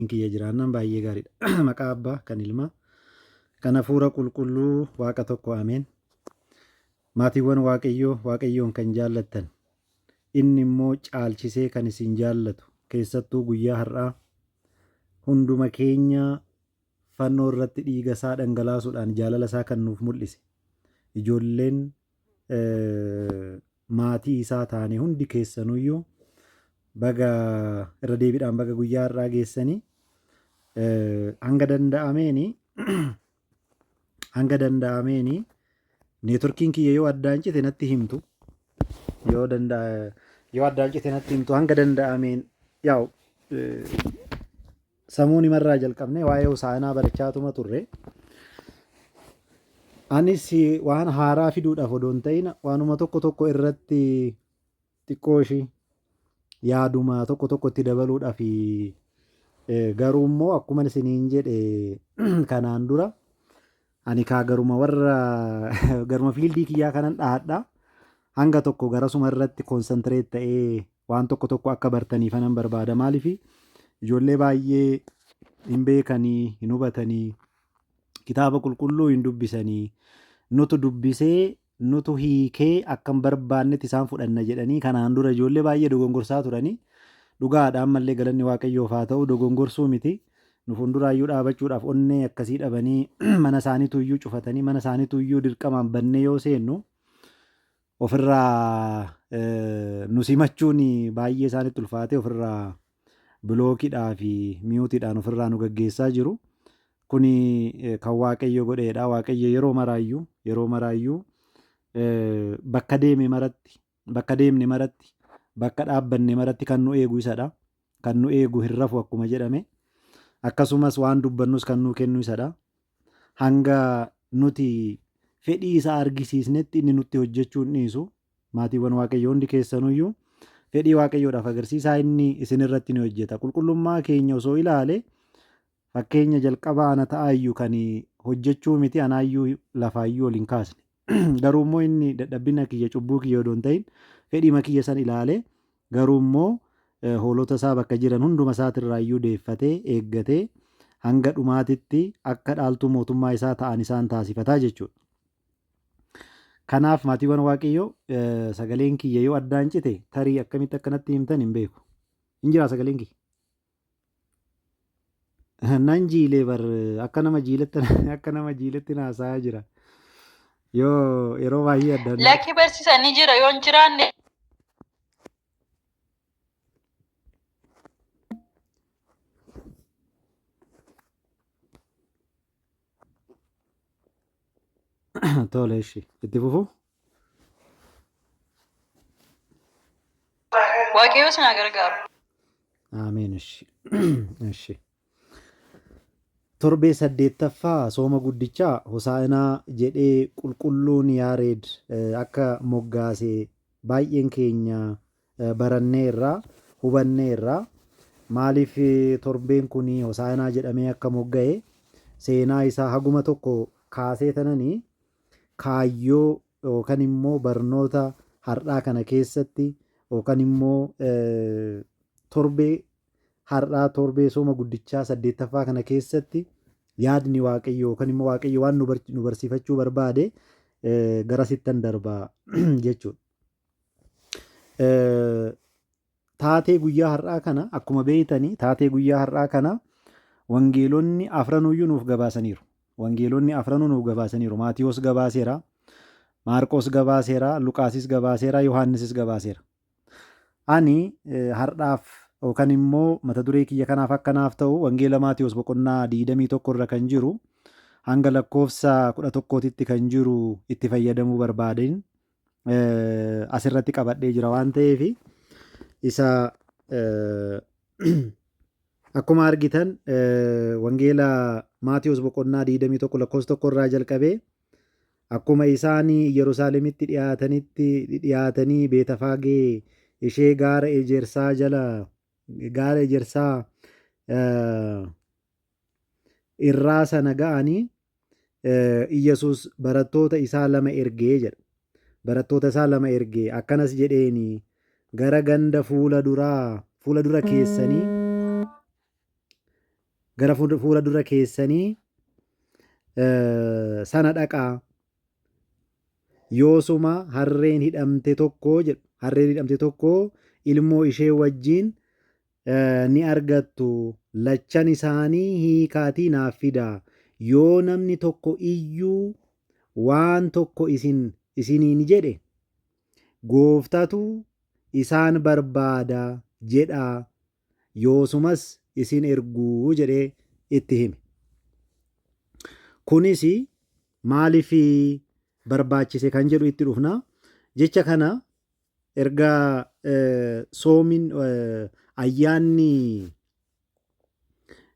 kiyya jiraannan baay'ee gaariidha. Maqaa Abbaa kan Ilmaa kan Hafuura Qulqulluu Waaqa tokko Ameen. Maatiiwwan Waaqayyoo Waaqayyoon kan jaallattan inni immoo caalchisee kan isin jaallatu keessattuu guyyaa har'aa hunduma keenya fannoo irratti dhiiga isaa dhangalaasuudhaan jaalala isaa kan nuuf mul'ise ijoolleen maatii isaa taane hundi keessanuyyuu baga irra deebiidhaan baga guyyaa har'aa geessanii hanga danda'ameeni neetworkiin kiyya yoo addaan cite natti himtu yoo addaan cite natti himtu hanga danda'ameen yaa'u samuun himarraa jalqabne waa'ee hosaanaa barachaatuma turre. Anis waan haaraa fiduudhaaf odoo hin ta'in waanuma tokko irratti xiqqoo ishii yaaduma tokko itti dabaluudhaaf garuu immoo akkuma isiniin jedhe kanaan dura ani garuma fiildii kiyyaa kanan dhaadha hanga tokko garasuma irratti koonsentireet ta'ee waan tokko akka bartaniif anan barbaada. Maaliif ijoollee baay'ee hin beekanii hin hubatanii kitaaba qulqulluu hin dubbisanii nutu dubbisee nutu hiikee akka hin barbaannetti isaan fudhanna jedhanii kanaan dura ijoollee baay'ee dogongorsaa turanii dhugaadhaan mallee galanni waaqayyoof haa ta'u dogongorsuu miti. Nu fuulduraayyuu dhaabachuudhaaf onnee akkasii dhabanii mana isaaniitu iyyuu cufatanii mana isaaniitu iyyuu dirqamaan bannee yoo seennu ofirraa nu simachuun baay'ee isaanitti ulfaatee ofirraa bilookiidhaa fi miyuutiidhaan ofirraa nu gaggeessaa jiru. Kuni kan waaqayyo godheedha. Waaqayyo yeroo maraayyuu bakka deemne maratti bakka dhaabbanne maratti kan nu eegu isadha. Kan nu eegu hin rafu akkuma jedhame. Akkasumas waan dubbannus kan nuu kennu isadha. Hanga nuti fedhii isaa argisiisnetti inni nutti hojjechuu hin dhiisu. Maatiiwwan waaqayyoo hundi keessanuyyuu fedhii waaqayyoodhaaf agarsiisaa inni isin irratti ni hojjeta. Qulqullummaa keenya osoo ilaale fakkeenya jalqabaa ana ta'aayyuu kan hojjechuu miti anaayyuu lafaayyuu ol hin kaasne. Garuu immoo inni dadhabbina kiyya cubbuu kiyya odoo hin ta'in fedhii kiyya san ilaale garuu immoo hoolota isaa bakka jiran hunduma isaatirraayyuu deeffatee eeggatee hanga dhumaatitti akka dhaaltuu mootummaa isaa ta'an isaan taasifataa jechuudha. Kanaaf maatiiwwan waaqayyoo sagaleen kiyya yoo addaan cite tarii akkamitti akkanatti himtan hin beeku. Hin jiraa sagaleen kiyya? Nan jiilee akka nama jiiletti naasaa jira. Yoo yeroo baay'ee addaan. Lakkii barsiisanii jira yoo hin jiraanne. Tole ishee itti fufuu. Waaqayyo sinaa gargaaru. Ameen ishee. Torbee 8ffaa sooma guddichaa hosaanaa jedhee qulqulluun Yaareed akka moggaasee baay'een keenya baranneerraa hubanneerraa. Maaliif torbeen kun hosaanaa jedhamee akka mogga'e seenaa isaa haguma tokko kaasee tananii kaayyoo yookaan immoo barnoota har'aa kana keessatti yookaan immoo torbee sooma guddichaa 8ffaa kana keessatti yaadni waaqayyo yookaan immoo waaqayyo waan nu barsiifachuu barbaade garasittan darbaa jechuudha. Taatee guyyaa har'aa kana akkuma beeytanii taatee guyyaa har'aa kana wangeelonni afranuyyuu nuuf gabaasaniiru. Maatiyoos gabaaseera, Maarqos gabaaseera, Luqaasis gabaaseera, Yohaannisis gabaaseera. Ani har'aaf yookaan immoo mata duree kiyya kanaaf akkanaaf ta'u wangeela Maatiyoos boqonnaa 21 irra kan jiru hanga lakkoofsa 11tti kan jiru itti fayyadamuu barbaadeen asirratti qabadhee jira waan ta'eef isa akkuma argitan wangeela Maatiyoos boqonnaa 21 lakkoofsa 1 irraa jalqabee akkuma isaanii Yerusaalemitti dhiyaatanii Beetafaagee ishee gaara ejersaa irraa sana ga'anii Iyyesuus barattoota isaa lama ergee jedha. Barattoota isaa lama ergee akkanas jedheeni gara ganda fuula dura keessanii gara fuula dura keessanii sana dhaqaa. Yoosuma harreen hidhamte tokko ilmoo ishee wajjin ni argattu. Lachan isaanii hiikaatii naaf fidaa. Yoo namni tokko iyyuu waan tokko isiniin jedhe gooftatu isaan barbaada jedhaa. Yoosumas isin erguu jedhee itti hime. Kunis maaliif barbaachise kan jedhu itti dhufna. Jecha kana erga soomin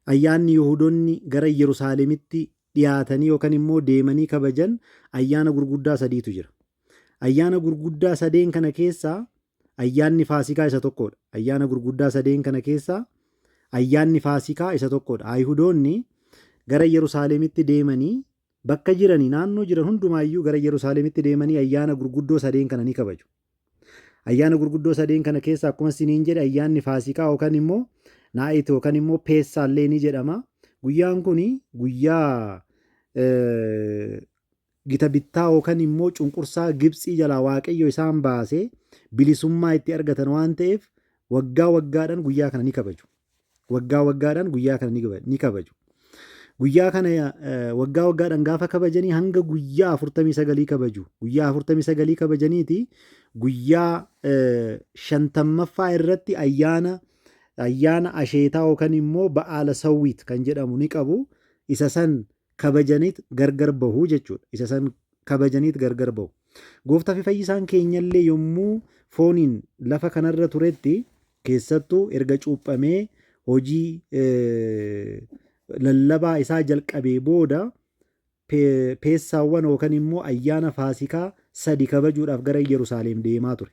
ayyaanni Yihuudoonni gara Yerusaalemitti dhiyaatanii yookaan immoo deemanii kabajan ayyaana gurguddaa sadiitu jira. Ayyaana gurguddaa sadeen kana keessaa ayyaanni Faasikaa isa tokkodha. Ayyaana gurguddaa sadeen kana keessaa ayyaanni Faasikaa isa tokkodha. Yihuudoonni gara Yerusaalemitti deemanii bakka jiranii naannoo jiran hundumaayyuu gara Yerusaalemitti deemanii ayyaana gurguddoo sadeen kana ni kabaju. Ayyaana gurguddoo sadeen kana keessa akkuma isiniin jedhe ayyaanni Faasikaa yookaan immoo Naa'it yookaan immoo Peessaallee ni jedhama. Guyyaan kun guyyaa gita bittaa yookaan immoo cunqursaa Gibxii jalaa Waaqayyo isaan baasee bilisummaa itti argatan waan ta'eef waggaa waggaadhaan guyyaa kana ni kabaju. Waggaa waggaadhaan guyyaa kana ni kabaju. Guyyaa kana waggaa waggaadhaan gaafa kabajanii hanga guyyaa 49 kabaju. Guyyaa 49 kabajaniiti guyyaa 50ffaa irratti ayyaana asheetaa yookaan immoo ba'aala sawwiit kan jedhamu ni qabu. Isa san kabajaniit gargar bahu jechuudha. Isa san kabajaniit gargar bahu. Gooftaa fi fayyisaan keenyallee yommuu fooniin lafa kanarra turetti keessattuu erga cuuphamee hojii lallabaa isaa jalqabee booda peessaawwan yookaan immoo ayyaana Faasikaa 3 kabajuudhaaf gara Yerusaalem deemaa ture.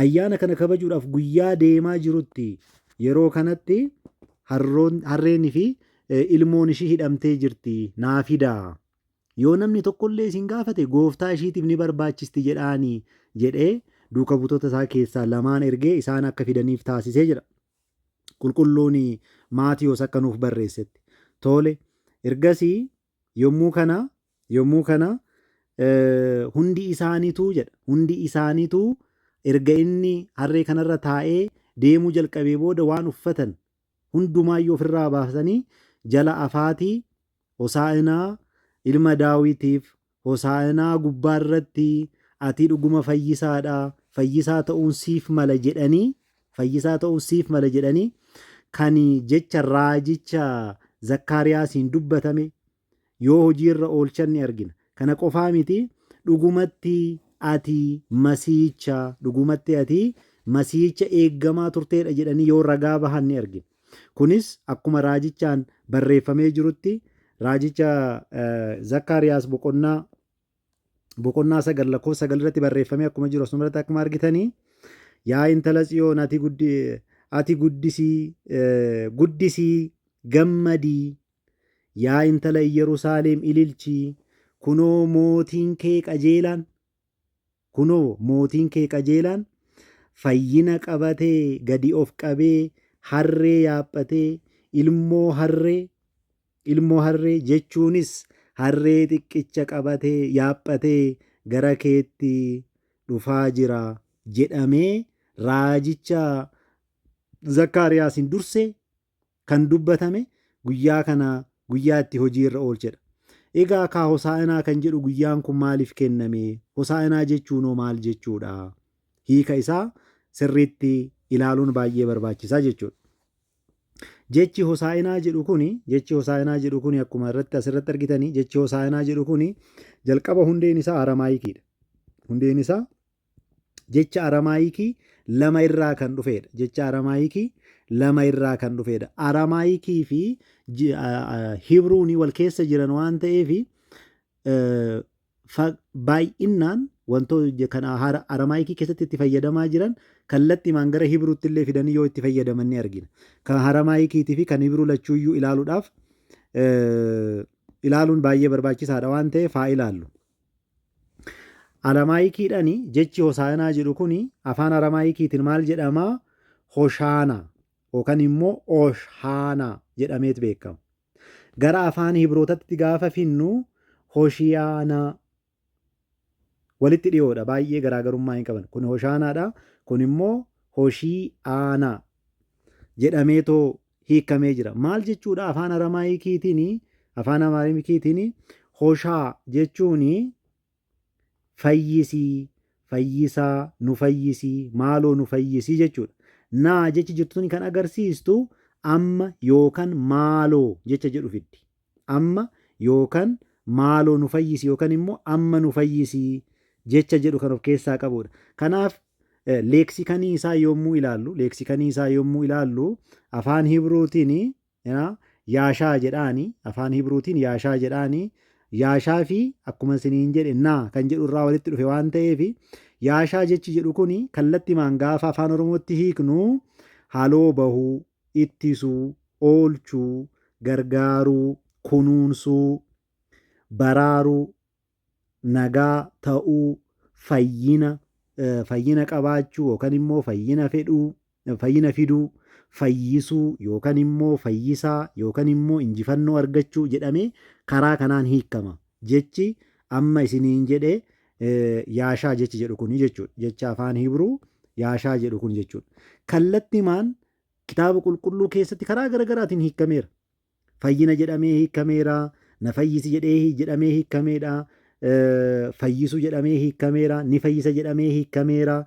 Ayyaana kana kabajuudhaaf guyyaa deemaa jirutti yeroo kanatti harreenii fi ilmoon ishii hidhamtee jirti naa fidaa. Yoo namni tokkollee isin gaafate gooftaa ishiitiif ni barbaachisti jedhaanii jedhee duuka butoota isaa keessaa lamaan ergee isaan akka fidaniif taasisee jira. Qulqulluun Maatiyoos akka nuuf barreessetti. Tole ergasii yommuu kana hundi isaaniitu jedha. Hundi isaaniitu erga inni harree kanarra taa'ee deemuu jalqabee booda waan uffatan hundumaayyuu ofirraa baasanii jala afaatii Hosaa'inaa ilma Daawitiif Hosaa'inaa gubbaarratti ati dhuguma fayyisaadha. Fayyisaa ta'uun siif mala jedhanii kan jecha raajicha Zakkaariyaasiin dubbatame yoo hojiirra oolchan ni argina. Kana qofaa miti dhugumatti ati masiicha eeggamaa turteedha jedhanii yoo ragaa bahan ni argina. Kunis akkuma raajichaan barreeffamee jirutti raajicha Zakkaariyaas boqonnaa 9 lakkoofsa 9 irratti barreeffamee akkuma jiru asuma irratti akkuma argitanii yaa intala Tsiyoon ati guddisii gammadii yaa intala Yerusaalem ililchii kunoo mootiin kee qajeelaan fayyina qabatee gadi of qabee harree yaaphatee ilmoo harree jechuunis harree xiqqicha qabatee yaaphatee gara keetti dhufaa jira jedhamee raajicha Zakkaariyaasiin dursee kan dubbatame guyyaa itti hojiirra oolchedha. Egaa kaa Hosaa'inaa kan jedhu guyyaan kun maaliif kenname? Hosaa'inaa jechuunoo maal jechuudha? Hiika isaa sirriitti ilaaluun baay'ee barbaachisaa jechuudha. Jechi Hosaa'inaa jedhu kuni akkuma asirratti argitanii jechi Hosaa'inaa jedhu kuni jalqaba hundeen isaa Aramaayikiidha. Hundeen isaa jecha Aramaayikii lama irraa kan dhufedha. Aramaayikii fi Hibruunii wal keessa jiran waan ta'eef baay'inaan wantoota kana Aramaayikii keessatti itti fayyadamaa jiran kallattiimaan gara Hibruutti illee fidanii yoo itti fayyadaman ni argina. Kan Aramaayikiitii fi kan Hibruu lachuuyyuu ilaaluun baay'ee barbaachisaadha waan ta'eef haa ilaallu. Aramaayikiidhaan jechi Hosaa'inaa jedhu kun afaan Aramaayikiitiin maal jedhama? Hoshaanaa yookaan immoo Hoshaanaa jedhameet beekama. Gara afaan Hibrootatti gaafa finnu Hoshiyaanaa walitti dhiyoodha. Baay'ee garaagarummaa hin qaban. Kun Hoshaanaadha. Kun immoo Hoshiyaanaa jedhameetoo hiikamee jira. Maal jechuudha? Afaan Amaarikiitiin Hoshaa jechuun fayyisii, fayyisaa, nu fayyisii, maaloo nu fayyisii jechuudha. Naa jechi jirtuun kan agarsiistu amma yookaan maaloo jecha jedhu fiddi. Amma yookaan maaloo nu fayyisi yookaan immoo amma nu fayyisii jecha jedhu kan of keessaa qabudha. Kanaaf leeksikanii isaa yommuu ilaallu afaan Hibruutiin yaashaa jedhaani, afaan Hibruutiin yaashaa jedhaani. Yaashaa fi akkuma isiniin jedhe naa kan jedhu irraa walitti dhufe waan ta'eef yaashaa jechi jedhu kun kallattimaan gaafa afaan Oromootti hiiknu haloo bahuu, ittisuu, oolchuu, gargaaruu, kunuunsuu, baraaruu, nagaa ta'uu, fayyina qabaachuu yookaan immoo fayyina fiduu, fayyisuu yookaan immoo fayyisaa yookaan immoo injifannoo argachuu jedhamee karaa kanaan hiikama. Jechi amma isiniin jedhe yaashaa jechi jedhu kun jechuudha. Jecha afaan Hibruu yaashaa jedhu kun jechuudha. Kallattimaan kitaaba qulqulluu keessatti karaa garaagaraatiin hiikameera. Fayyina jedhamee hiikameera. Na fayyisi jedhamee hiikameedha. Fayyisuu jedhamee hiikameera. Ni fayyisa jedhamee hiikameera.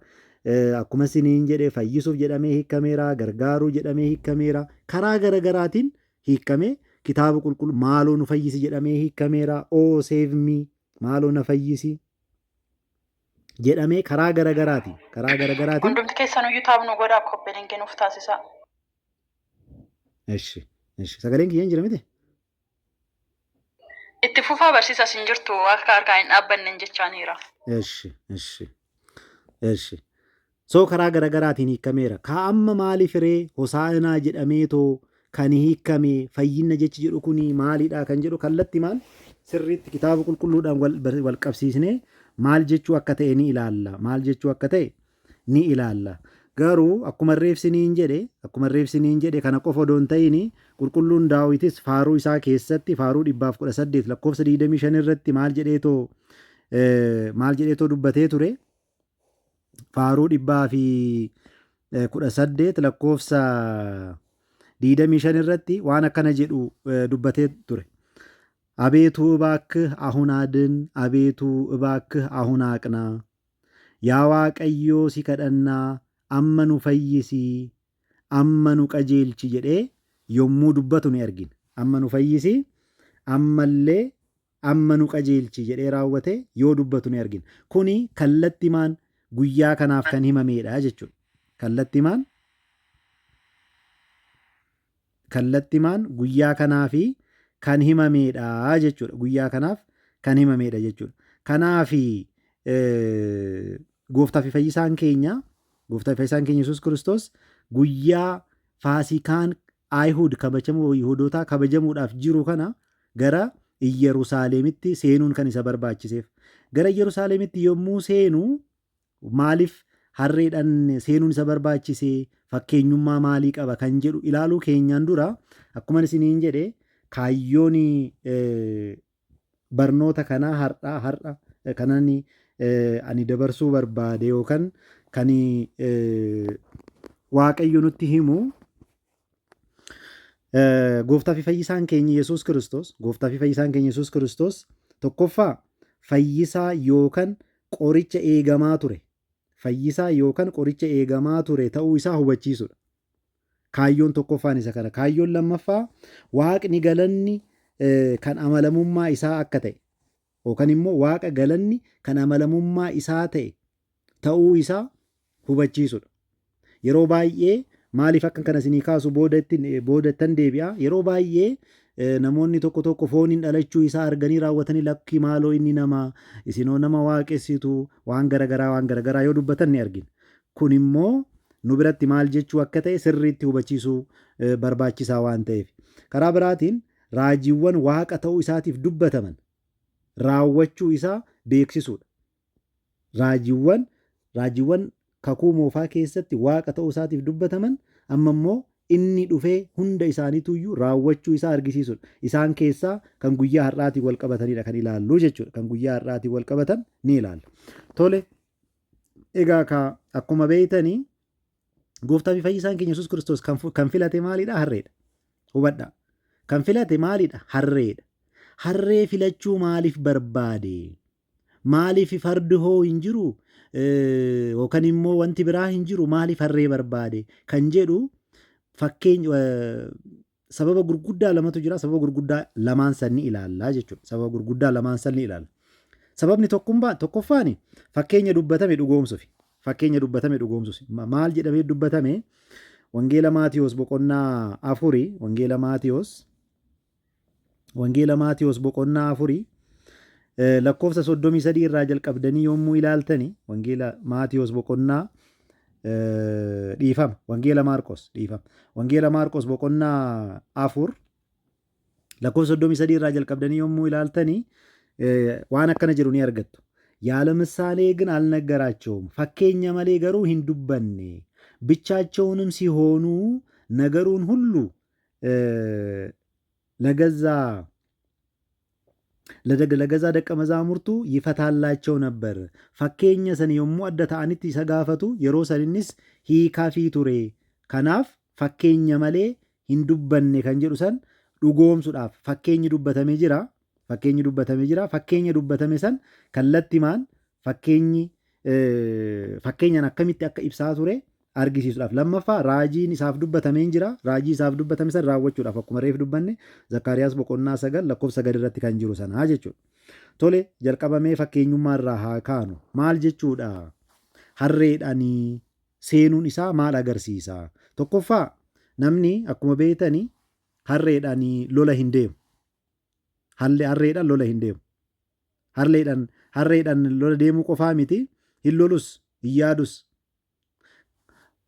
Akkuma isiniin jedhe fayyisuuf jedhamee hiikameera. Gargaaruu jedhamee hiikameera. Karaa garaagaraatiin hiikamee kitaaba qulqulluu maaloo nu fayyisi jedhamee hiikameera. Oo seevmi maaloo na fayyisi jedhamee karaa garaagaraatiin. Hundumti keessanuyyuu taabnu godhaa kobbeen kennuuf taasisa. Eshi sagaleen kiyyaan jira miti? Itti fufaa barsiisas hin jirtu akka harkaa hin dhaabbannen jechaaniira. Eshi. So karaa garaagaraatiin hiikameera. Kaa'amma maaliif ree Hosaanaa jedhameetoo kan hiikame fayyina jechi jedhu kun maalidha kan jedhu kallattimaan sirriitti kitaaba qulqulluudhaan wal qabsiisnee maal jechuu akka ta'e ni ilaalla. Garuu akkuma reefsiniin jedhe kana qofa odoo hin ta'in qulqulluun Daawitis faaruu isaa keessatti faaruu 118 lakkoofsa 25 irratti maal jedheetoo dubbatee ture. Faaruu 118 lakkoofsa 25 irratti waan akkana jedhu dubbatee ture. አቤቱ እባክህ አሁን አድን፣ አቤቱ እባክህ አሁን አቅና፣ ያ ዋቀዮ ሲከደና አመኑ ፈይሲ አመኑ ቀጄልቺ ጀዴ yommuu dubbatu ni argina. Ammanu fayyisi ammallee ammanu qajeelchi jedhee raawwate yoo dubbatu ni argina. Kuni kallattimaan guyyaa kanaaf kan himameedha jechuudha. Kallattimaan guyyaa kanaafi kan himameedha jechuudha. Guyyaa kanaaf kan himameedha jechuudha. Kanaafi gooftaa fi fayyisaan keenya Yesuus Kiristoos guyyaa Faasikaan Ayihud kabajamoo Yihudootaa kabajamuudhaaf jiru kana gara Yerusaalemitti seenuun kan isa barbaachiseef. Gara Yerusaalemitti yommuu seenu maaliif harreedhaan seenuun isa barbaachisee fakkeenyummaa maalii qaba kan jedhu ilaaluu keenyaan dura akkuma isiniin jedhe kaayyoon barnoota kanaa har'a kanan ani dabarsuu barbaade yookaan kan Waaqayyo nutti himu gooftaa fi fayyisaan keenya Yesuus Kiristoos tokkoffaa fayyisaa yookaan qoricha eegamaa ture. Fayyisaa yookaan qoricha eegamaa ture ta'uu isaa hubachiisudha. Kaayyoon tokkoffaan isa kana. Kaayyoon lammaffaa waaqni galanni kan amalamummaa isaa akka ta'e yookaan immoo waaqa galanni kan amalamummaa isaa ta'e ta'uu isaa hubachiisudha. Yeroo baay'ee maaliif akka kana isinii kaasu boodatti deebi'a. Yeroo baay'ee namoonni tokko fooniin dhalachuu isaa arganii raawwatanii lakki maaloo inni nama isinoo nama waaqessitu waan garagaraa yoo dubbatan ni argina. Kun immoo nu biratti maal jechuu akka ta'e sirriitti hubachiisuu barbaachisaa waan ta'eef. Karaa biraatiin raajiiwwan waaqa ta'uu isaatiif dubbataman raawwachuu isaa beeksisuudha. Raajiiwwan kakuu moofaa keessatti waaqa ta'uu isaatiif dubbataman amma immoo inni dhufee hunda isaaniituyyuu raawwachuu isaa argisiisudha. Isaan keessaa kan guyyaa har'aatiin wal qabatanidha kan ilaallu jechuudha. Kan guyyaa har'aatiin wal qabatan ni ilaalla. Tole, egaa akkuma beeytanii gooftaa fi fayyisaan keenya Yesuus Kiristoos kan filate maalidha? Harreedha. Hubadhaa. Kan filate maalidha? Harreedha. Harree filachuu maaliif barbaade? Maaliif fardi hoo hin jiru? Yookaan immoo wanti biraa hin jiru? Maaliif harree barbaade? Kan jedhu fakkeenya sababa gurguddaa lamatu jira. Sababa gurguddaa lamaan sanni ilaallaa jechuudha. Sababa gurguddaa lamaan sanni ilaalla. Sababni tokkoffaan fakkeenya dubbatame dhugoomsuuf. Fakkeenya dubbatame dhugoomsuuf. Maal jedhamee dubbatame? Wangeela Maatiyoos boqonnaa 4. Wangeela Maatiyoos boqonnaa 4. Lakkoofsa 33 irraa jalqabdanii yommuu ilaaltani Wangeela Maatiyoos boqonnaa dhiifama. Wangeela Maarqos boqonnaa 4 lakkoofsa 33 irraa jalqabdanii yommuu ilaaltani waan akkana jedhu ni argattu. ያለ ምሳሌ ግን አልነገራቸውም፣ ፈኬኛ መሌ ገሩ ሂንዱበኔ ብቻቸውንም ሲሆኑ ነገሩን ሁሉ ለገዛ ደቀ መዛሙርቱ ይፈታላቸው ነበር። ፈኬኛ ሰን yommuu adda ta'anitti isa gaafatu yeroo saninnis hiikaafi ture. Kanaaf fakkeenya malee hin dubbanne kan jedhu san dhugoomsuudhaaf fakkeenyi dubbatamee jira. Fakkeenya dubbatame san kallattimaan fakkeenyaan akkamitti akka ibsaa ture argisiisuudhaaf. Lammaffaa raajiin isaaf dubbatameen jira. Raajii isaaf dubbatame san raawwachuudhaaf akkuma reef dubbanne Zakkaariyaas boqonnaa 9 lakkoofsa 9 irratti kan jiru sanaa jechuudha. Tole, jalqabamee fakkeenyummaarraa haa kaanu. Maal jechuudha? Harreedhaanii seenuun isaa maal agarsiisa? Tokkoffaa, namni akkuma beektanii harreedhaanii lola hin deemu. Harreedhaan lola hin deemu. Harreedhaan lola deemuu qofaa miti, hin lolus, hin yaadus.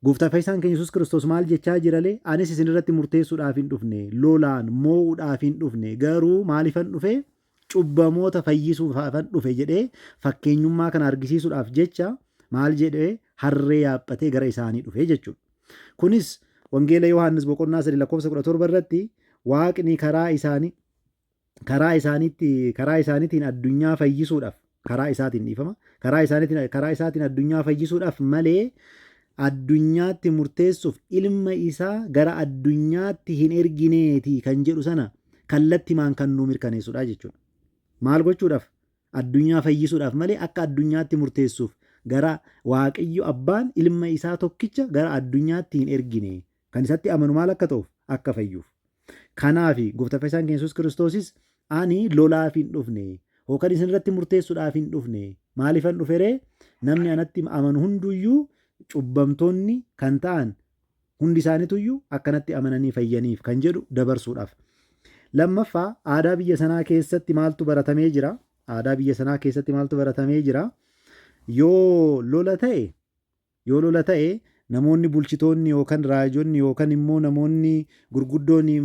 Gooftaa fayyisaan keenya Yesuus Kiristoos maal jechaa jiralee? Anis isin irratti murteessuudhaaf hin dhufne, lolaan moo'uudhaaf hin dhufne, garuu maaliifan dhufe? Cubbamoota fayyisuudhaafan dhufe jedhee fakkeenyummaa kana argisiisuudhaaf jecha maal jedhee? Harree yaabbatee gara isaanii dhufe jechuudha. Kunis Wangeela Yohaannis boqonnaa 3 lakkoofsa 17 irratti Waaqni karaa isaaniitiin addunyaa fayyisuudhaaf, karaa isaatiin addunyaa fayyisuudhaaf malee addunyaatti murteessuuf ilma isaa gara addunyaatti hin ergineeti kan jedhu sana kallattimaan kan nu mirkaneessudha jechuudha. Maal gochuudhaaf? Addunyaa fayyisuudhaaf malee akka addunyaatti murteessuuf gara Waaqayyo Abbaan ilma isaa tokkicha gara addunyaatti hin ergine. Kan isatti amanu maal akka ta'uuf? Akka fayyuuf. Kanaafi Gooftaa fayyisaan keenya Yesuus Kiristoosis ani lolaaf hin dhufne yookaan isin irratti murteessuudhaaf hin dhufne. Maaliifan dhuferee? Namni anatti amanu hunduyyuu cubbamtoonni kan ta'an hundi isaaniituyyuu akkanatti amananii fayyaniif kan jedhu dabarsuudhaaf. Lammaffaa, aadaa biyya sanaa keessatti maaltu baratamee jira? Yoo lola ta'e namoonni bulchitoonni yookaan raajonni yookaan immoo namoonni gurguddoonni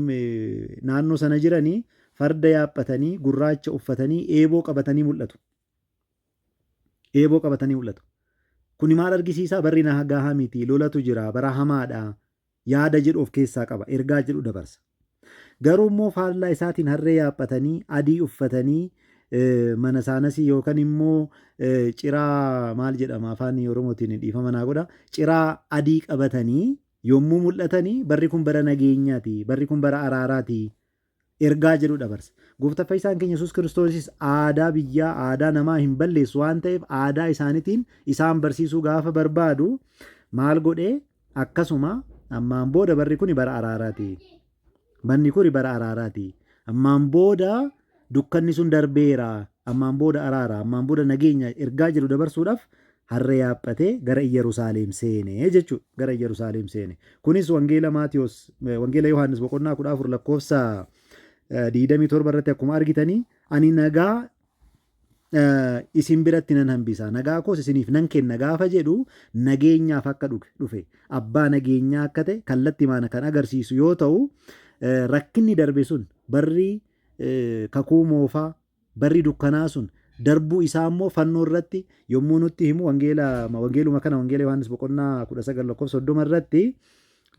naannoo sana jiranii farda yaabbatanii gurraacha uffatanii eeboo qabatanii mul'atu. Kuni maal argisiisa? Barri nagaa miti, lolatu jira, bara hamaadha, yaada jedhu of keessaa qaba, ergaa jedhu dabarsa. Garuu immoo faallaa isaatiin harree yaabbatanii adii uffatanii mana saanasii yookaan immoo ciraa maal jedhama afaan Oromootiin dhiifama naa godha, ciraa adii qabatanii yommuu mul'atanii barri kun bara nageenyaati, barri kun bara araaraati, ergaa jedhu dabarsa. Gooftaa fayyisaan keenya Yesuus Kiristoosis aadaa biyyaa, aadaa namaa hin balleessu waan ta'eef aadaa isaaniitiin isaan barsiisuu gaafa barbaadu maal godhee? Akkasuma ammaan booda barri kun bara araaraati. Manni kun bara araaraati. Ammaan booda dukkanni sun darbeera. Ammaan booda araara. Ammaan booda nageenya ergaa jedhu dabarsuudhaaf harree yaabbatee gara Yerusaalem seene jechuudha. Gara Yerusaalem seene. Kunis Wangeela Yohaannis boqonnaa 14 lakkoofsa 27 irratti akkuma argitanii ani nagaa isin biratti nan hambisa, nagaa koos isiniif nan kenna gaafa jedhu nageenyaaf akka dhufe abbaa nageenyaa akka ta'e kallattimaan kan agarsiisu yoo ta'u, rakkinni darbe sun barri kakuu moofaa, barri dukkanaa sun darbuu isaa immoo fannoo irratti yommuu nutti himu wangeeluma kana Wangeela Yohaannis boqonnaa 19 lakkoofsa 30 irratti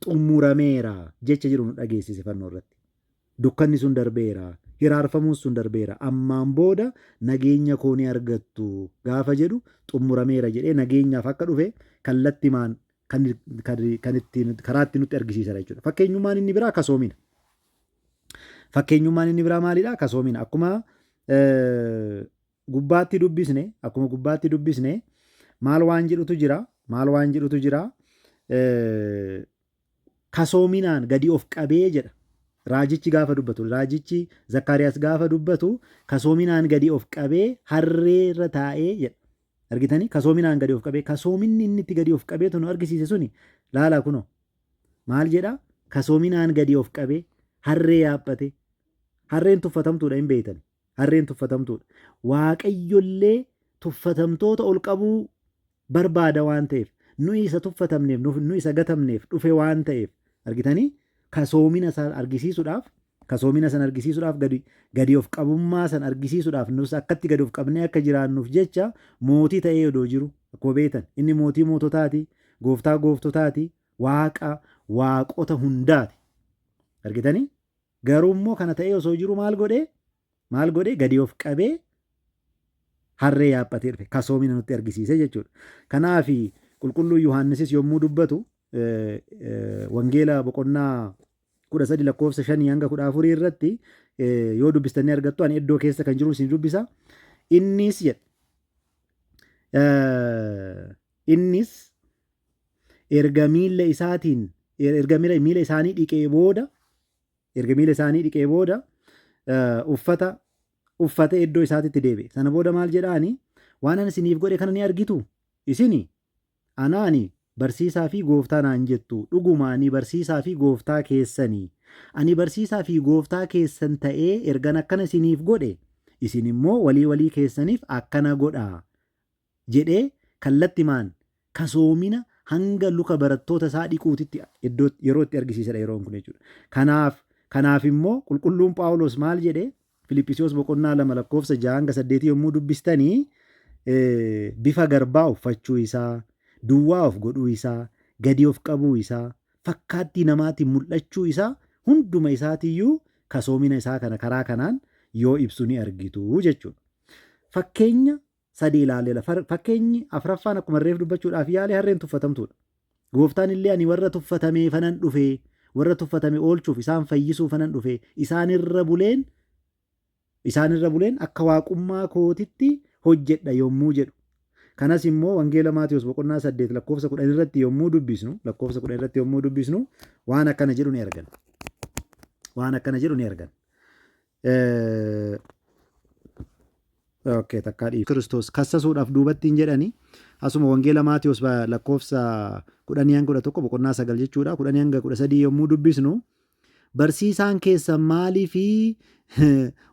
xumurameera jecha jedhu nu dhageessise fannoo irratti. Dukkanni sun darbeera. Hiraarfamuun sun darbeera. Ammaan booda nageenya koo ni argattu gaafa jedhu xumurameera jedhee nageenyaaf akka dhufe kallattimaan kan ittiin karaa ittiin nutti argisiisadha jechuudha. Fakkeenyummaan inni biraa kasoomina. Fakkeenyummaan inni biraa maalidha? Kasoomina. Akkuma gubbaatti dubbisne maal waan jedhutu jira? Kasoominaan gadi of qabee jedha. Raajichi gaafa Zakkaariyaas gaafa dubbatu kasoominaan gadi of qabee harreerra taa'ee jedha. Argitanii? Kasoominaan gadi of qabee, kasoominni inni itti gadi of qabeetu nu argisiise suni laalaa kunoo. Maal jedha? Kasoominaan gadi of qabee harree yaabbate. Harreen tuffatamtuudha hin beektan. Harreen tuffatamtuudha. Waaqayyollee tuffatamtoota ol qabuu barbaada waan ta'eef, nu isa tuffatamneef, nu isa gatamneef dhufe waan ta'eef, argitanii? Kasoomina san argisiisuudhaaf gadi of qabummaa san argisiisuudhaaf nus akkatti gadi of qabnee akka jiraannuuf jecha mootii ta'ee odoo jiru akkuma beektan inni mootii moototaati, gooftaa gooftotaati, waaqa waaqota hundaati. Argitanii? Garuu immoo kana ta'ee osoo jiru maal godhee gadi of qabee harree yaabbatee dhufe kasoomina nutti argisiise jechuudha. Kanaaf qulqulluu Yohaannisis yommuu dubbatu wangeela boqonnaa 13 lakkoofsa 5 hanga 14 irratti yoo dubbistanii argattu ani iddoo keessa kan jiru isin dubbisa. Innis erga miila isaanii dhiqee booda uffata iddoo isaatitti deebi'e. Sana booda maal jedhaani? Waan ani isiniif godhe kana ni argitu isini anaani barsiisaa fi gooftaa naan jettu. Dhuguma ani barsiisaa fi gooftaa keessanii. Ani barsiisaa fi gooftaa keessan ta'ee ergan akkana isiniif godhe isin immoo walii keessaniif akkana godhaa jedhee kallattimaan kasoomina hanga luka barattoota isaa dhiquutitti yeroo itti argisiisedha yeroon kun jechuudha. Kanaaf immoo qulqulluun Phaawulos maal jedhee Filiphisiyoos boqonnaa 2 lakkoofsa 6 hanga 8 yommuu dubbistanii bifa garbaa uffachuu isaa, duwwaa of godhuu isaa, gadi of qabuu isaa, fakkaattii namaatiin mul'achuu isaa hunduma isaatiiyyuu kasoomina isaa kana karaa kanaan yoo ibsu ni argitu jechuudha. Fakkeenya 3 ilaalleela. Fakkeenyi 4ffaan akkuma reef dubbachuudhaaf yaale harreen tuffatamtuudha. Gooftaan illee ani warra tuffatamee fanan dhufe, warra tuffatame oolchuuf isaan fayyisuu fanan dhufe, isaanirra buleen akka waaqummaa kootitti hojjedha yommuu jedhu. Kanas immoo wangeela Maatiyos boqonnaa 8 lakkoofsa 10 irratti yommuu dubbisnu waan akkana jedhu ni argan. Kiristoos kassasuudhaaf duubattiin jedhani asuma wangeela Maatiyos lakkoofsa 10-11 boqonnaa 9 jechuudha 10-13 yommuu dubbisnu barsiisaan keessan maalii fi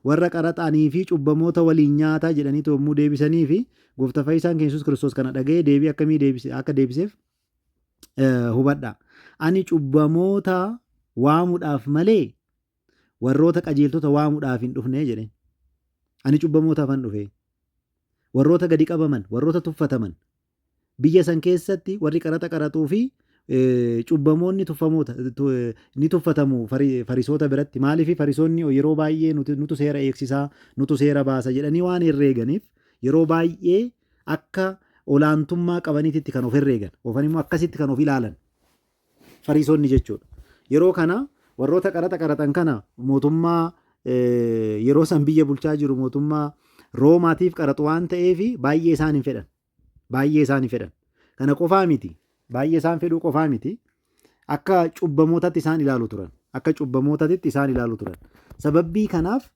warra qaraxaanii fi cubbamoota waliin nyaataa jedhanii yommuu deebisanii fi gooftaa fayyisaan keenya Yesuus Kiristoos kana dhaga'ee deebii akkamii akka deebiseef hubadha. Ani cubbamoota waamuudhaaf malee warroota qajeeltota waamuudhaaf hin dhufne jedheen. Ani cubbamootaafan dhufe. Warroota gadi qabaman, warroota tuffataman biyya san keessatti warri qaraxa qaraxuu fi cubbamoonni ni tuffatamu farisoota biratti. Maaliif farisoonni yeroo baay'ee nutu seera eegsisaa, nutu seera baasa jedhanii waan herreeganiif yeroo baay'ee akka olaantummaa qabaniitti kan of herreegan ofan immoo akkasitti kan of ilaalan farisoonni jechuudha. Yeroo kana warroota qaraxa qaraxan kana mootummaa yeroo san biyya bulchaa jiru mootummaa Roomaatiif qaraxu waan ta'eef baay'ee isaan hin fedhan. Kana qofaa miti. Baay'ee isaan fedhuu qofaa miti. Akka cubbamootatti isaan ilaalu turan. Sababbii kanaaf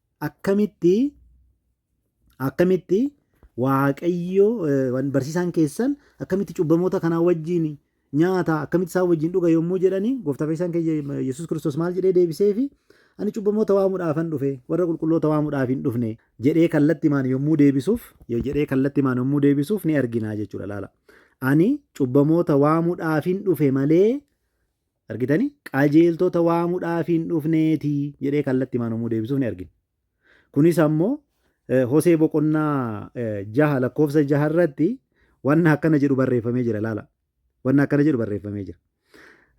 akkamitti Waaqayyo barsiisaan keessan akkamitti cubbamoota kanaa wajjin nyaata akkamitti isaan wajjin dhuga yommuu jedhanii gooftaa fayyisaan keenya Yesuus Kiristoos maal jedhee deebiseefi ani cubbamoota waamuudhaafan dhufe warra qulqulloota waamuudhaaf hin dhufne jedhee kallattimaan yommuu deebisuuf ni arginaa jechuudha laala. Ani cubbamoota waamuudhaaf hin dhufe malee argitanii qajeeltota waamuudhaaf hin dhufneetii jedhee kallattimaan yommuu deebisuuf ni argina. Kunis ammoo Hosee boqonnaa 6 lakkoofsa 6 irratti wanna akkana jedhu barreeffamee jira laala. Wanna akkana jedhu barreeffamee jira.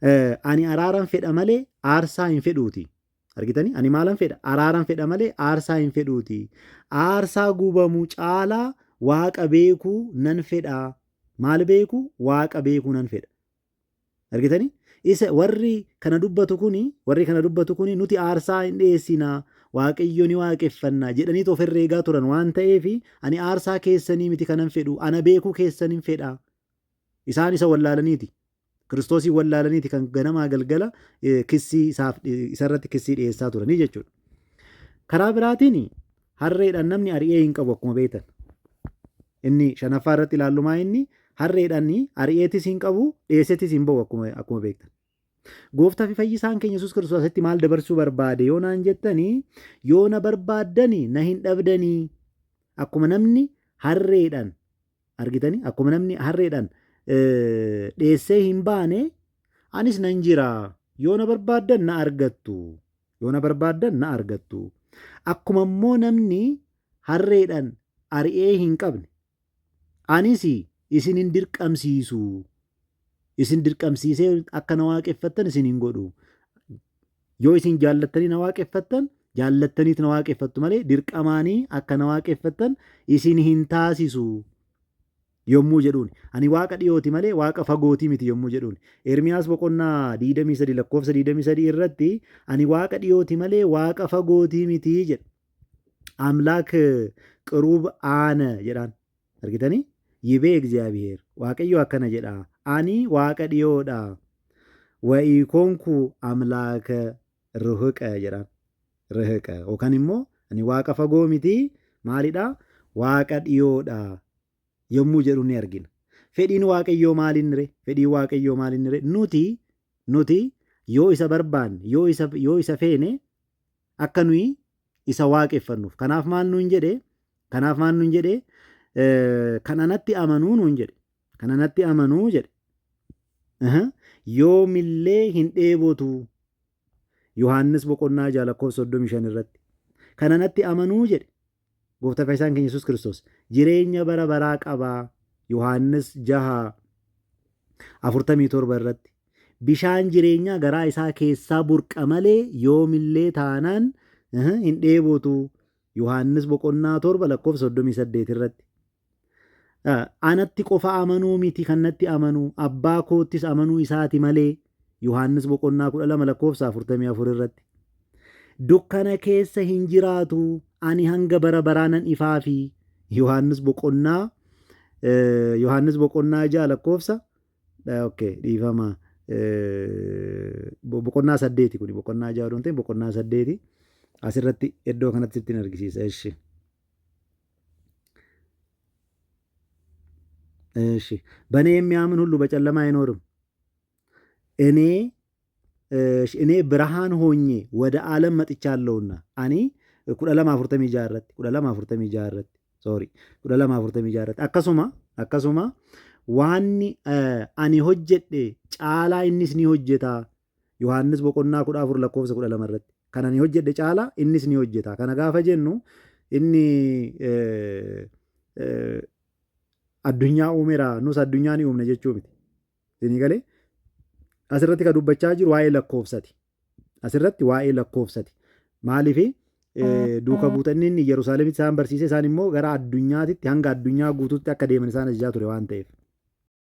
Ani araaran fedha malee aarsaa hin fedhuuti. Argitanii? Ani maalan fedha? Araaran fedha malee aarsaa hin fedhuuti. Aarsaa gubamu caalaa waaqa beekuu nan fedha. Maal beekuu? Waaqa beekuu nan fedha. Argitanii? Isa warri kana dubbatu kuni nuti aarsaa hin dhiyeessinaa. Waaqayyo ni waaqeffannaa jedhanii of herreegaa turan waan ta'eef ani aarsaa keessanii miti kanan fedhu ana beekuu keessanin fedha. Isaan isa wallaalaniiti. Kiristoosii wallaalaniiti kan ganamaa galgala isarratti kissii dhiyeessaa turanii jechuudha. Karaa biraatiin harreedhaan namni ari'ee hin qabu akkuma beektan. Inni shanaffaa irratti ilaallumaa inni harreedhaan ari'eetis hin qabu dhiyeessetis hin ba'u akkuma beektan. Gooftaa fi fayyisaan keenya Yesuus Kiristoositti maal dabarsuu barbaade yoo naan jettanii yoo na barbaaddanii na hin dhabdanii akkuma namni harreedhaan argitanii akkuma namni harreedhaan dhiyeessee hin baane anis nan jira yoo na barbaaddan na argattu akkuma immoo namni harreedhaan ari'ee hin qabne anis isin hin dirqamsiisu. Isin dirqamsiisee akka na waaqeffattan isin hin godhu. Yoo isin jaallattanii na waaqeffattan jaallattaniit na waaqeffattu malee dirqamaanii akka na waaqeffattan isin hin taasisu yommuu jedhuun. Ani waaqa dhiyooti malee waaqa fagootii miti yommuu jedhuun. Ermiyaas boqonnaa 23 lakkoofsa 23 irratti ani waaqa dhiyooti malee waaqa fagootii miti jedha. Amlaak qiruub aana jedhaan. Argitanii? Yibee Egzaabiheer. Waaqayyo akkana jedha. Ani waaqa dhiyoodha. Wa'iikoonku amlaaka ruhuqa jedhaan. Ruhuqa yookaan immoo ani waaqa fagoo miti maalidha? Waaqa dhiyoodha yommuu jedhu ni argina. Fedhiin waaqayyoo maalinni ree? Fedhiin waaqayyoo maalinni ree? Nuti yoo isa barbaanne yoo isa feene akka nuyi isa waaqeffannuuf. Kanaaf maal nuun jedhee? Kananatti amanuu nuun jedhe. Kananatti amanuu jedhe. Yoomillee hin dheebotu. Yohaannis boqonnaa 6:35 irratti. Kananatti amanuu jedhe. Gooftaa fayyisaan keenya Yesuus Kiristoos jireenya bara baraa qabaa. Yohaannis 6:47 irratti. Bishaan jireenyaa garaa isaa keessaa burqa malee yoomillee taanaan hin dheebotu. Yohaannis boqonnaa 7:38 irratti. Anatti qofa amanuu miti kan natti amanuu abbaa koottis amanuu isaati malee Yohaannis boqonnaa 12:44 irratti. Dukkana keessa hin jiraatu ani hanga bara baraanan ifaa fi Yohaannis boqonnaa 6 dhiifama boqonnaa 8 kun boqonnaa 6 doon ta'e boqonnaa 8 asirratti iddoo kanatti ittiin argisiisa. እሺ በእኔ የሚያምን ሁሉ በጨለማ አይኖርም። እኔ ብርሃን ሆኜ ወደ ዓለም መጥቻለሁና አኒ ኩደለማ ፉርተሚ ጃረት akkasuma waanni ani hojjedhe caalaa innis ni hojjeta. Yohaannis boqonnaa 14:12 irratti kan ani hojjedhe caalaa innis ni hojjeta. Kana gaafa jennu inni addunyaa uumeera nus addunyaa ni uumne jechuu miti. Isinii galee asirratti kan dubbachaa jiru waa'ee lakkoofsati. Maaliif duuka buutonni inni Yerusaalemitti isaan barsiise isaan immoo gara addunyaatitti hanga addunyaa guutuutti akka deeman isaan ajajaa ture waan ta'eef.